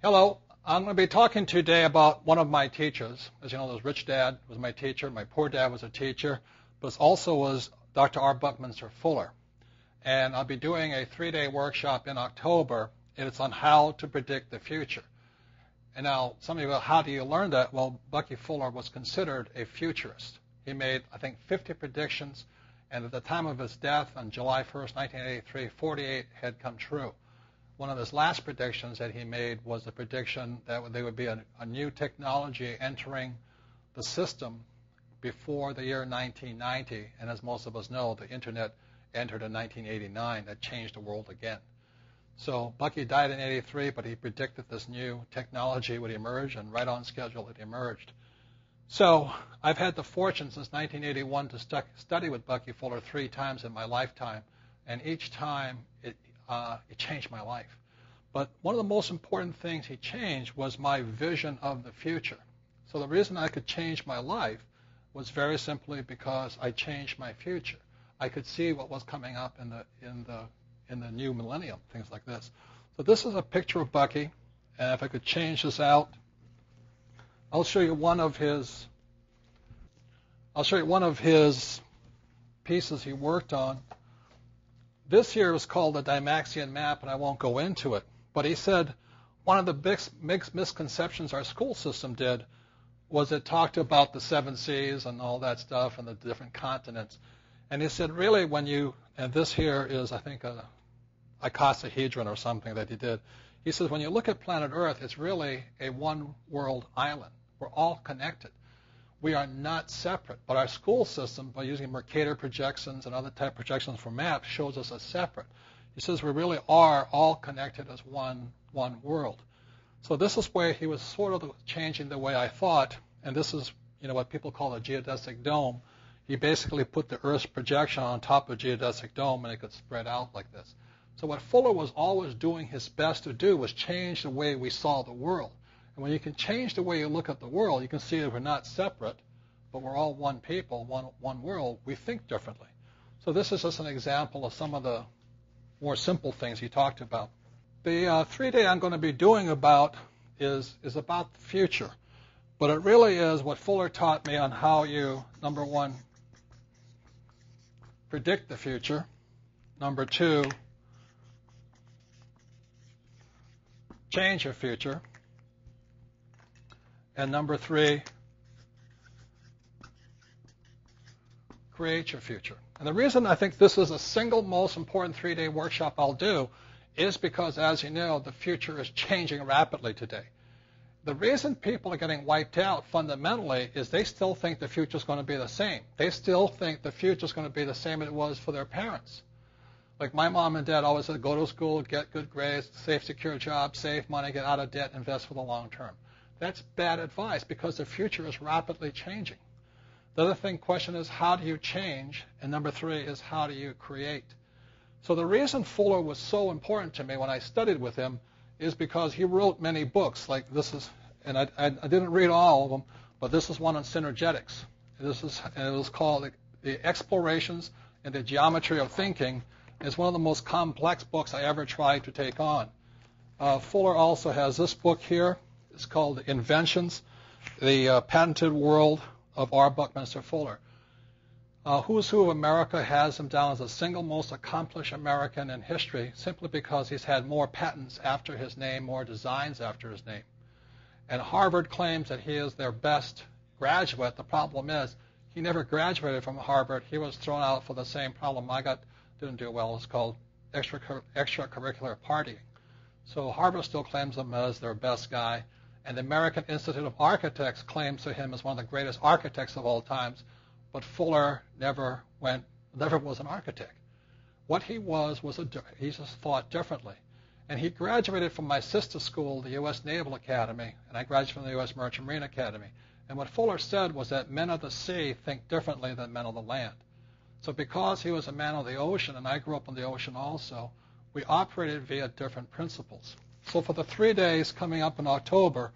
Hello, I'm going to be talking today about one of my teachers. As you know, this rich dad was my teacher, my poor dad was a teacher, but also was Dr. R. Buckminster Fuller. And I'll be doing a 3-day workshop in October, and it's on how to predict the future. And now, some of you go, how do you learn that? Well, Bucky Fuller was considered a futurist. He made, I think, 50 predictions, and at the time of his death on July 1st, 1983, 48 had come true. One of his last predictions that he made was the prediction that there would be a new technology entering the system before the year 1990. And as most of us know, the Internet entered in 1989. That changed the world again. So Bucky died in 83, but he predicted this new technology would emerge, and right on schedule it emerged. So I've had the fortune since 1981 to study with Bucky Fuller 3 times in my lifetime, and each time it changed my life. But one of the most important things he changed was my vision of the future. So the reason I could change my life was very simply because I changed my future. I could see what was coming up in the new millennium, things like this. So this is a picture of Bucky, and if I could change this out, I'll show you one of his pieces he worked on. This here is called the Dymaxion map, and I won't go into it. But he said one of the big misconceptions our school system did was it talked about the 7 seas and all that stuff and the different continents. And he said, really, and this here is, I think, a icosahedron or something that he did. He says, when you look at planet Earth, it's really a one-world island. We're all connected. We are not separate, but our school system, by using Mercator projections and other type projections for maps, shows us as separate. He says we really are all connected as one world. So this is where he was sort of changing the way I thought, and this is what people call a geodesic dome. He basically put the Earth's projection on top of a geodesic dome, and it could spread out like this. So what Fuller was always doing his best to do was change the way we saw the world. And when you can change the way you look at the world, you can see that we're not separate, but we're all one people, one world. We think differently. So this is just an example of some of the more simple things he talked about. The 3-day I'm going to be doing about is about the future, but it really is what Fuller taught me on how you, number 1, predict the future, number 2, change your future, and number 3, create your future. And the reason I think this is the single most important 3-day workshop I'll do is because, as you know, the future is changing rapidly today. The reason people are getting wiped out fundamentally is they still think the future is going to be the same. They still think the future is going to be the same as it was for their parents. Like my mom and dad always said, go to school, get good grades, safe, secure job, save money, get out of debt, invest for the long term. That's bad advice because the future is rapidly changing. The other question is, how do you change? And number 3 is, how do you create? So the reason Fuller was so important to me when I studied with him is because he wrote many books. Like this is, and I didn't read all of them, but this is one on synergetics. And it was called The Explorations in the Geometry of Thinking. It's one of the most complex books I ever tried to take on. Fuller also has this book here. It's called Inventions, the Patented World of R. Buckminster Fuller. Who's Who of America has him down as the single most accomplished American in history simply because he's had more patents after his name, more designs after his name. And Harvard claims that he is their best graduate. The problem is he never graduated from Harvard. He was thrown out for the same problem I didn't do well. It's called extracurricular partying. So Harvard still claims him as their best guy. And the American Institute of Architects claims to him as one of the greatest architects of all times, but Fuller never was an architect. What he he just thought differently. And he graduated from my sister school, the U.S. Naval Academy, and I graduated from the U.S. Merchant Marine Academy. And what Fuller said was that men of the sea think differently than men of the land. So because he was a man of the ocean, and I grew up on the ocean also, we operated via different principles. So for the 3 days coming up in October,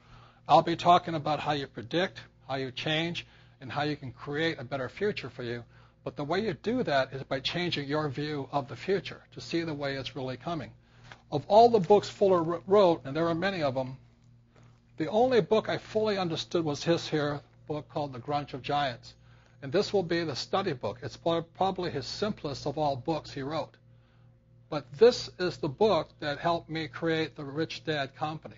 I'll be talking about how you predict, how you change, and how you can create a better future for you. But the way you do that is by changing your view of the future to see the way it's really coming. Of all the books Fuller wrote, and there are many of them, The only book I fully understood was his here book called The Grunch of Giants. And this will be the study book. It's probably his simplest of all books he wrote. But this is the book that helped me create the Rich Dad Company.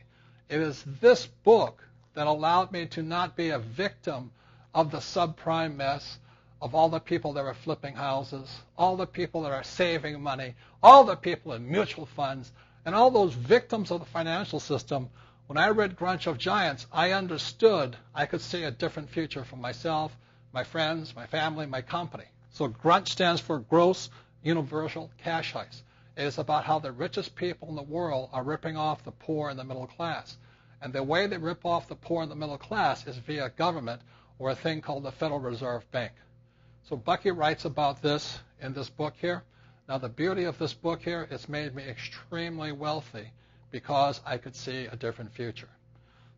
It is this book that allowed me to not be a victim of the subprime mess, of all the people that are flipping houses, all the people that are saving money, all the people in mutual funds, and all those victims of the financial system. When I read Grunch of Giants, I understood I could see a different future for myself, my friends, my family, my company. So Grunch stands for Gross Universal Cash Heist. It is about how the richest people in the world are ripping off the poor and the middle class. And the way they rip off the poor and the middle class is via government or a thing called the Federal Reserve Bank. So Bucky writes about this in this book here. Now the beauty of this book here, it's made me extremely wealthy because I could see a different future.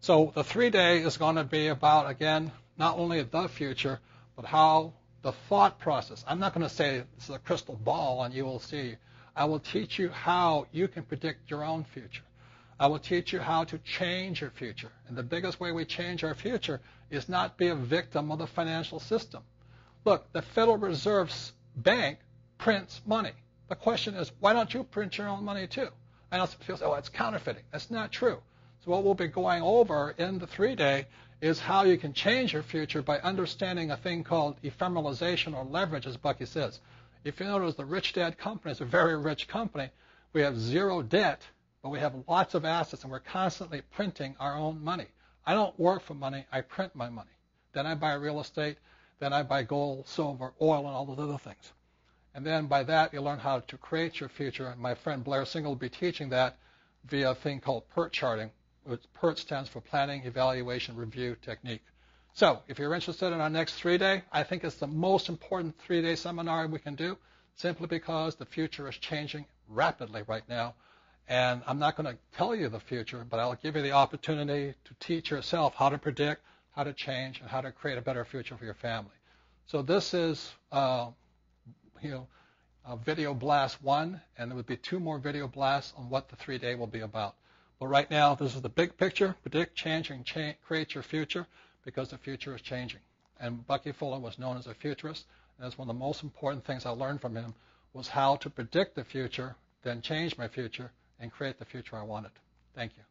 So the 3-day is going to be about, again, not only the future, but how the thought process. I'm not going to say this is a crystal ball and you will see. I will teach you how you can predict your own future. I will teach you how to change your future. And the biggest way we change our future is not be a victim of the financial system. Look, the Federal Reserve Bank prints money. The question is, why don't you print your own money too? I know some people say, oh, it's counterfeiting. That's not true. So what we'll be going over in the 3-day is how you can change your future by understanding a thing called ephemeralization or leverage, as Bucky says. If you notice, the Rich Dad Company is a very rich company. We have zero debt, but we have lots of assets, and we're constantly printing our own money. I don't work for money. I print my money. Then I buy real estate. Then I buy gold, silver, oil, and all those other things. And then by that, you learn how to create your future. And my friend Blair Singer will be teaching that via a thing called PERT charting. PERT stands for Planning, Evaluation, Review Technique. So if you're interested in our next 3-day, I think it's the most important 3-day seminar we can do, simply because the future is changing rapidly right now. And I'm not going to tell you the future, but I'll give you the opportunity to teach yourself how to predict, how to change, and how to create a better future for your family. So this is Video Blast 1, and there would be 2 more video blasts on what the 3-day will be about. But right now, this is the big picture: predict, change, and create your future, because the future is changing. And Bucky Fuller was known as a futurist, and that's one of the most important things I learned from him, was how to predict the future, then change my future, and create the future I wanted. Thank you.